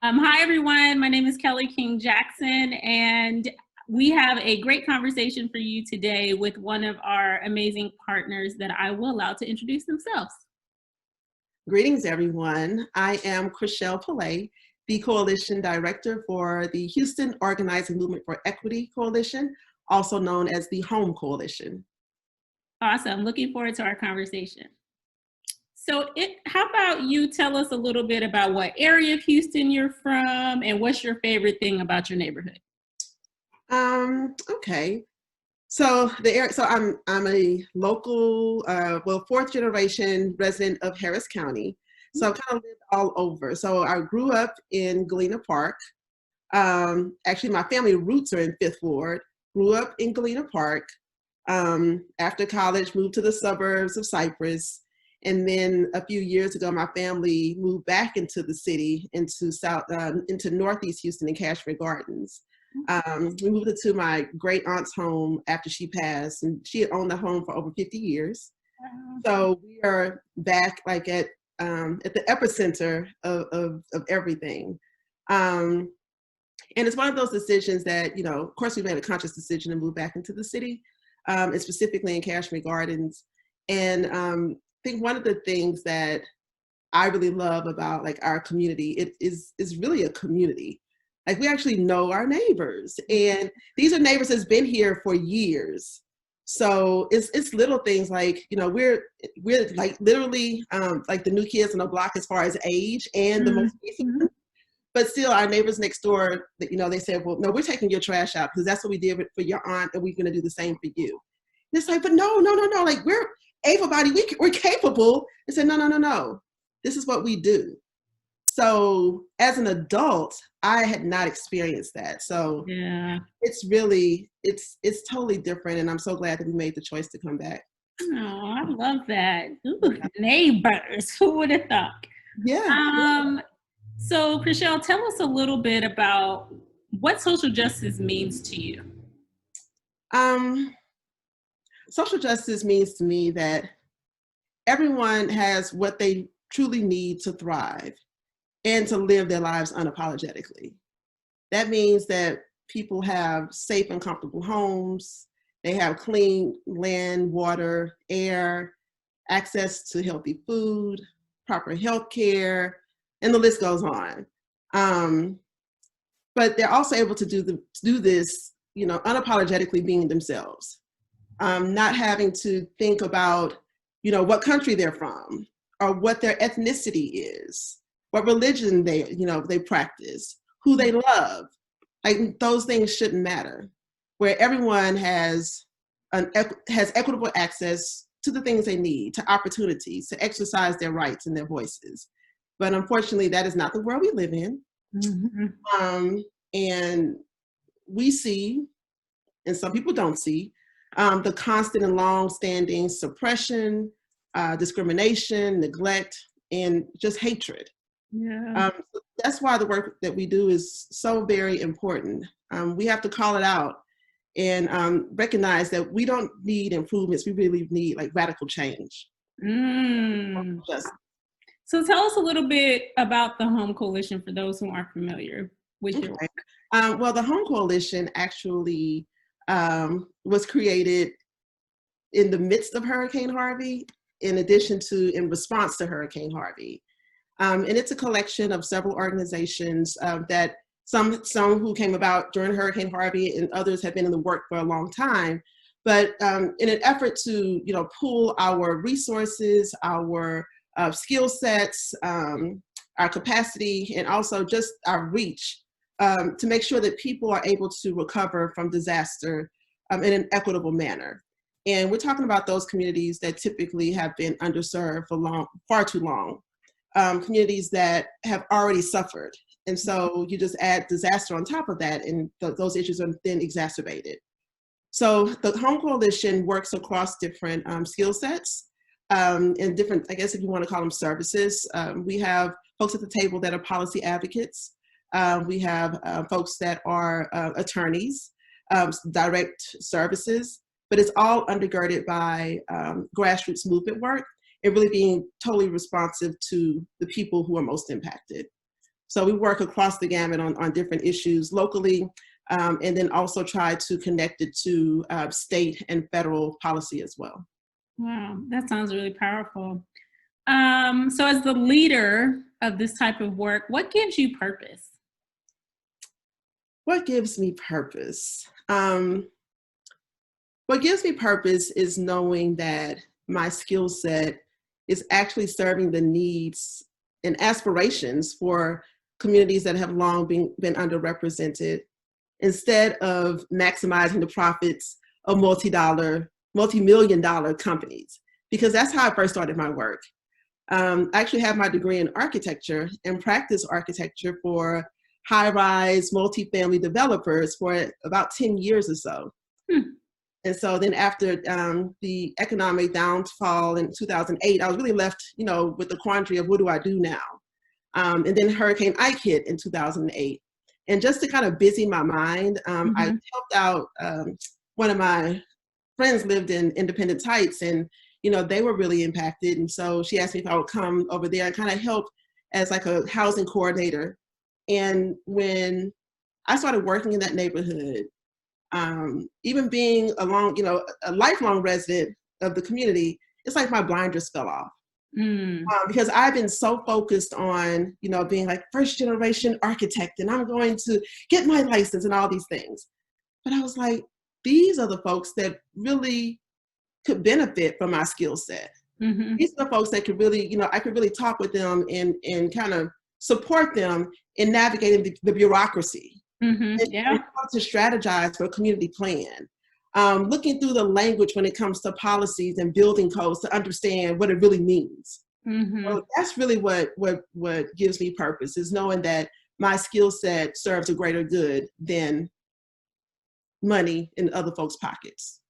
Hi, everyone. My name is Kelly King Jackson, and we have a great conversation for you today with one of our amazing partners that I will allow to introduce themselves. Greetings, everyone. I am Chriselle Pillay, the Coalition Director for the Houston Organizing Movement for Equity Coalition, also known as the H.O.M.E Coalition. Awesome. Looking forward to our conversation. So, how about you tell us a little bit about what area of Houston you're from and what's your favorite thing about your neighborhood? Okay. So I'm a local, fourth generation resident of Harris County. So I've kind of lived all over. So I grew up in Galena Park. Actually, my family roots are in Fifth Ward. Grew up in Galena Park. After college, moved to the suburbs of Cypress. And then a few years ago, my family moved back into the city, into Northeast Houston in Cashmere Gardens. We moved into my great aunt's home after she passed, and she had owned the home for over 50 years. So we are back like at the epicenter of everything. And it's one of those decisions that, of course, we made a conscious decision to move back into the city, and specifically in Cashmere Gardens. And I think one of the things that I really love about like our community, it is really a community. Like we actually know our neighbors, and these are neighbors that's been here for years. So it's little things like, we're like literally like the new kids on the block as far as age and the most basic, but still our neighbors next door, they said, well, no, we're taking your trash out because that's what we did for your aunt, and we're going to do the same for you. And it's like, but no, like we're able-bodied, we're capable. They said, no. This is what we do. So as an adult, I had not experienced that. So Yeah. it's really, it's totally different. And I'm so glad that we made the choice to come back. Oh, I love that. Ooh, neighbors. Who would have thought? Yeah. So, Chriselle, tell us a little bit about what social justice means to you. Um, Social justice means to me that everyone has what they truly need to thrive and to live their lives unapologetically. That means that people have safe and comfortable homes, they have clean land, water, air, access to healthy food, proper health care, and the list goes on. But they're also able to do this, unapologetically being themselves, not having to think about, what country they're from or what their ethnicity is, what religion they practice, who they love. Like those things shouldn't matter. Where everyone has equitable access to the things they need, to opportunities, to exercise their rights and their voices. But unfortunately, that is not the world we live in. And we see, and some people don't see, the constant and long-standing suppression, discrimination, neglect, and just hatred. Yeah. That's why the work that we do is so very important. We have to call it out and recognize that we don't need improvements. We really need like radical change. Just So tell us a little bit about the H.O.M.E Coalition for those who aren't familiar with your work. Well, the H.O.M.E Coalition actually was created in the midst of Hurricane Harvey, in response to Hurricane Harvey. And it's a collection of several organizations that some who came about during Hurricane Harvey and others have been in the work for a long time. But in an effort to, pool our resources, our skill sets, our capacity, and also just our reach to make sure that people are able to recover from disaster in an equitable manner. And we're talking about those communities that typically have been underserved for far too long. Communities that have already suffered. And so you just add disaster on top of that, and those issues are then exacerbated. So the H.O.M.E Coalition works across different skill sets and different, I guess if you want to call them services. We have folks at the table that are policy advocates. We have folks that are attorneys, direct services, but it's all undergirded by grassroots movement work and really being totally responsive to the people who are most impacted. So we work across the gamut on different issues locally, and then also try to connect it to state and federal policy as well. Wow, that sounds really powerful. So as the leader of this type of work, what gives you purpose? What gives me purpose? What gives me purpose is knowing that my skill set is actually serving the needs and aspirations for communities that have long been underrepresented, instead of maximizing the profits of multi-million dollar companies. Because that's how I first started my work. I actually have my degree in architecture and practice architecture for high-rise multifamily developers for about 10 years or so. Hmm. And so then after the economic downfall in 2008, I was really left, with the quandary of what do I do now? And then Hurricane Ike hit in 2008. And just to kind of busy my mind, I helped out, one of my friends lived in Independence Heights, and they were really impacted. And so she asked me if I would come over there and kind of help as like a housing coordinator. And when I started working in that neighborhood, even being a lifelong resident of the community, it's like my blinders fell off. Because I've been so focused on, being like first generation architect, and I'm going to get my license and all these things. But I was like, these are the folks that really could benefit from my skill set. These are the folks that could really, I could really talk with them and kind of support them in navigating the bureaucracy. And Yeah. how to strategize for a community plan. Looking through the language when it comes to policies and building codes to understand what it really means. So that's really what gives me purpose, is knowing that my skill set serves a greater good than money in other folks' pockets.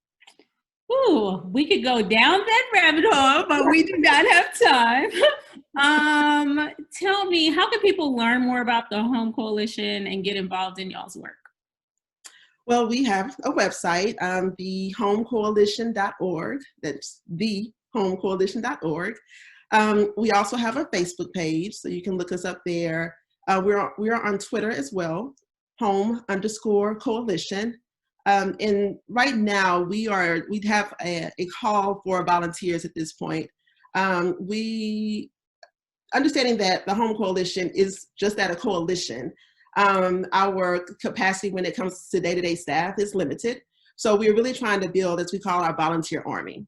Ooh, we could go down that rabbit hole, but we do not have time. Tell me, how can people learn more about the H.O.M.E Coalition and get involved in y'all's work? Well, we have a website, thehomecoalition.org. That's thehomecoalition.org. We also have a Facebook page, so you can look us up there. We're on Twitter as well, H.O.M.E_coalition. And right now we have a call for volunteers at this point. We understanding that the H.O.M.E Coalition is just that, a coalition. Our capacity when it comes to day-to-day staff is limited. So we're really trying to build, as we call, our volunteer army.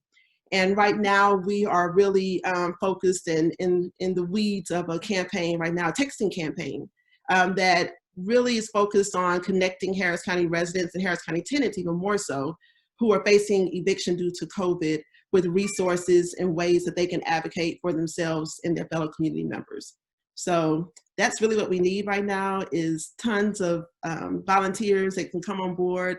And right now we are really focused in the weeds of a campaign right now, a texting campaign that really is focused on connecting Harris County residents and Harris County tenants, even more so, who are facing eviction due to COVID, with resources and ways that they can advocate for themselves and their fellow community members. So that's really what we need right now, is tons of volunteers that can come on board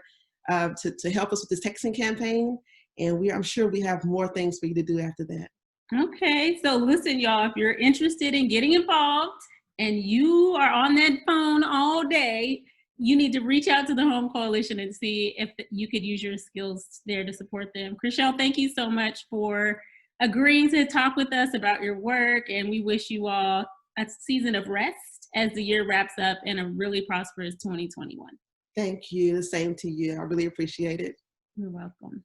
to help us with this texting campaign. And I'm sure we have more things for you to do after that. Okay, so listen, y'all, if you're interested in getting involved and you are on that phone all day, you need to reach out to the H.O.M.E Coalition and see if you could use your skills there to support them. Chriselle, thank you so much for agreeing to talk with us about your work, and we wish you all a season of rest as the year wraps up and a really prosperous 2021. Thank you. The same to you. I really appreciate it. You're welcome.